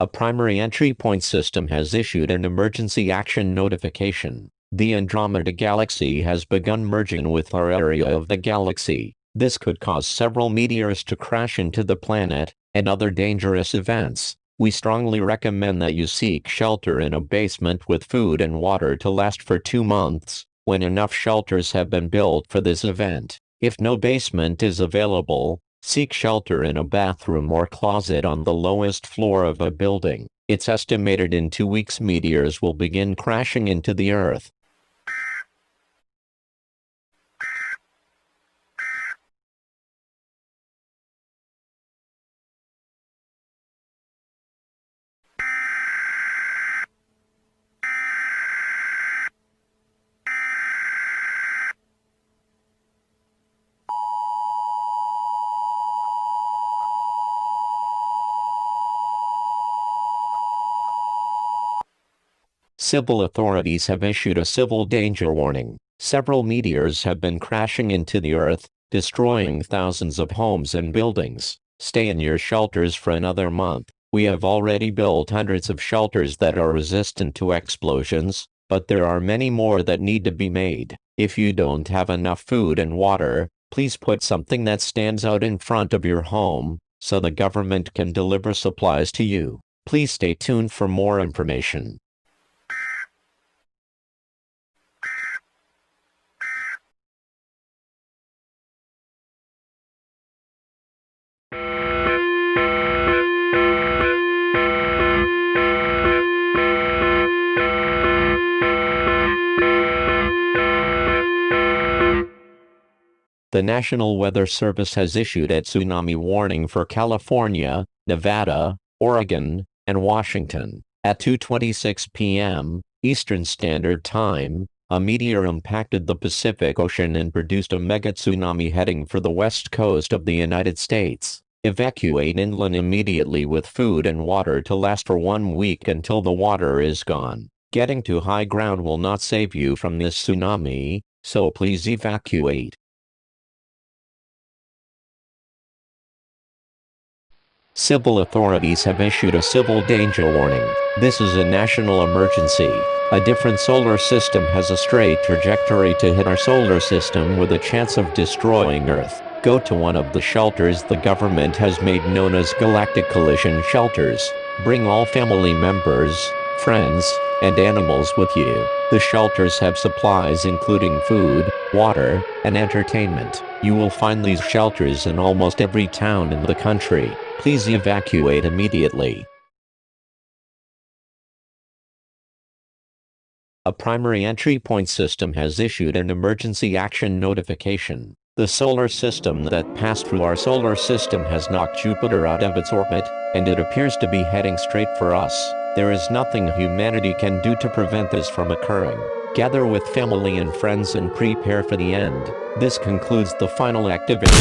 A primary entry point system has issued an emergency action notification. The Andromeda Galaxy has begun merging with our area of the galaxy. This could cause several meteors to crash into the planet, and other dangerous events. We strongly recommend that you seek shelter in a basement with food and water to last for 2 months, when enough shelters have been built for this event. If no basement is available, seek shelter in a bathroom or closet on the lowest floor of a building. It's estimated in 2 weeks meteors will begin crashing into the Earth. Civil authorities have issued a civil danger warning. Several meteors have been crashing into the Earth, destroying thousands of homes and buildings. Stay in your shelters for another month. We have already built hundreds of shelters that are resistant to explosions, but there are many more that need to be made. If you don't have enough food and water, please put something that stands out in front of your home, so the government can deliver supplies to you. Please stay tuned for more information. The National Weather Service has issued a tsunami warning for California, Nevada, Oregon, and Washington. At 2:26 p.m. Eastern Standard Time, a meteor impacted the Pacific Ocean and produced a mega tsunami heading for the west coast of the United States. Evacuate inland immediately with food and water to last for 1 week until the water is gone. Getting to high ground will not save you from this tsunami, so please evacuate. Civil authorities have issued a civil danger warning. This is a national emergency. A different solar system has a straight trajectory to hit our solar system with a chance of destroying Earth. Go to one of the shelters the government has made known as Galactic Collision shelters. Bring all family members, friends, and animals with you. The shelters have supplies including food, water, and entertainment. You will find these shelters in almost every town in the country. Please evacuate immediately. A primary entry point system has issued an emergency action notification. The solar system that passed through our solar system has knocked Jupiter out of its orbit, and it appears to be heading straight for us. There is nothing humanity can do to prevent this from occurring. Gather with family and friends and prepare for the end. This concludes the final activity.